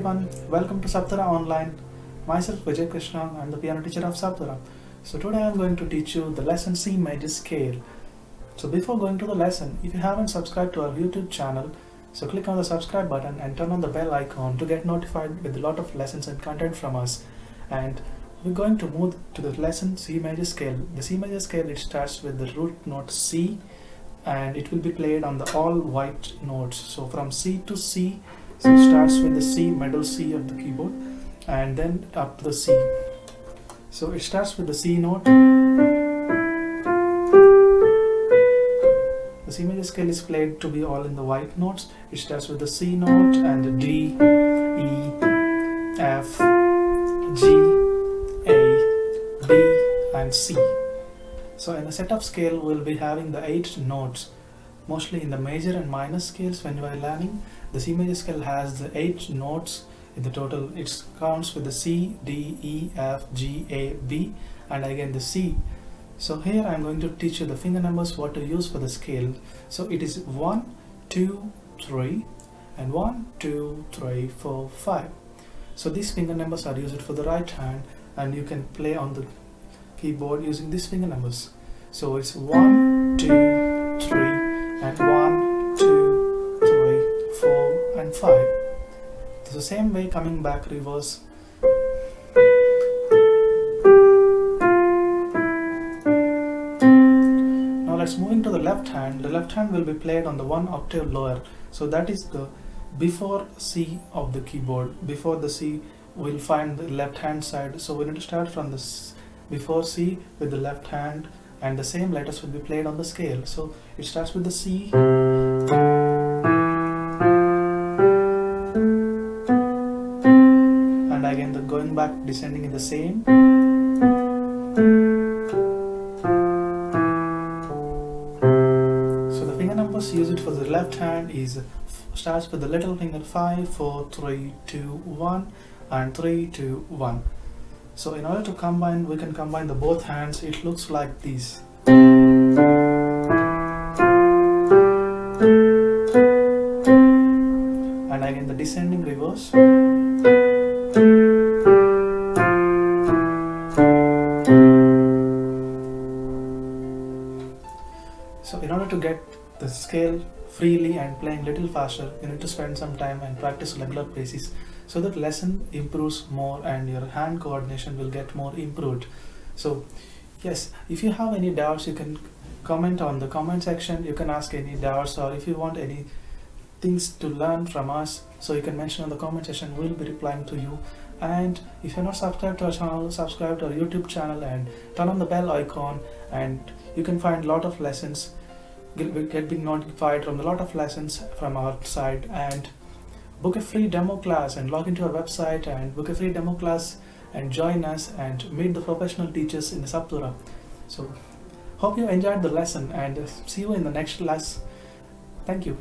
everyone, welcome to Sapthora Online. Myself Vijay Krishna, I am the piano teacher of Sapthora. So today I am going to teach you the lesson C major scale. So before going to the lesson, if you haven't subscribed to our YouTube channel, so click on the subscribe button and turn on the bell icon to get notified with a lot of lessons and content from us. And we're going to move to the lesson C major scale. The C major scale, it starts with the root note C and it will be played on the all white notes. So from C to C, so it starts with the C, middle C of the keyboard, and then up to the C. So it starts with the C note. The C major scale is played to be all in the white notes. It starts with the C note and the D, E, F, G, A, B and C. So in the set of scale, we'll be having the 8 notes. Mostly in the major and minor scales, when you are learning, the C major scale has the 8 notes in the total. It counts with the C, D, E, F, G, A, B and again the C. So here I am going to teach you the finger numbers what to use for the scale. So it is 1, 2, 3 and 1, 2, 3, 4, 5. So these finger numbers are used for the right hand and you can play on the keyboard using these finger numbers. So it's 1, 2, 3 and 1, 2, 3, 4 and 5. It's the same way coming back reverse. Now let's move into the left hand. The left hand will be played on the 1 octave lower. So that is the before C of the keyboard. Before the C, we'll find the left hand side. So we need to start from the before C with the left hand, and the same letters will be played on the scale. So it starts with the C and again the going back descending in the same. So the finger numbers used for the left hand is starts with the little finger 5, 4, 3, 2, 1 and 3, 2, 1. So in order to combine, we can combine the both hands. It looks like this. And again the descending reverse. So in order to get the scale freely and playing little faster, you need to spend some time and practice regular basis, so that lesson improves more and your hand coordination will get more improved. So yes, if you have any doubts, you can comment on the comment section. You can ask any doubts, or if you want any things to learn from us, so you can mention on the comment section. We'll be replying to you. And if you're not subscribed to our channel, subscribe to our YouTube channel and turn on the bell icon, and you can find a lot of lessons, get being notified from a lot of lessons from our side, and book a free demo class and log into our website and book a free demo class and join us and meet the professional teachers in the Sapthora. So hope you enjoyed the lesson and see you in the next class. Thank you.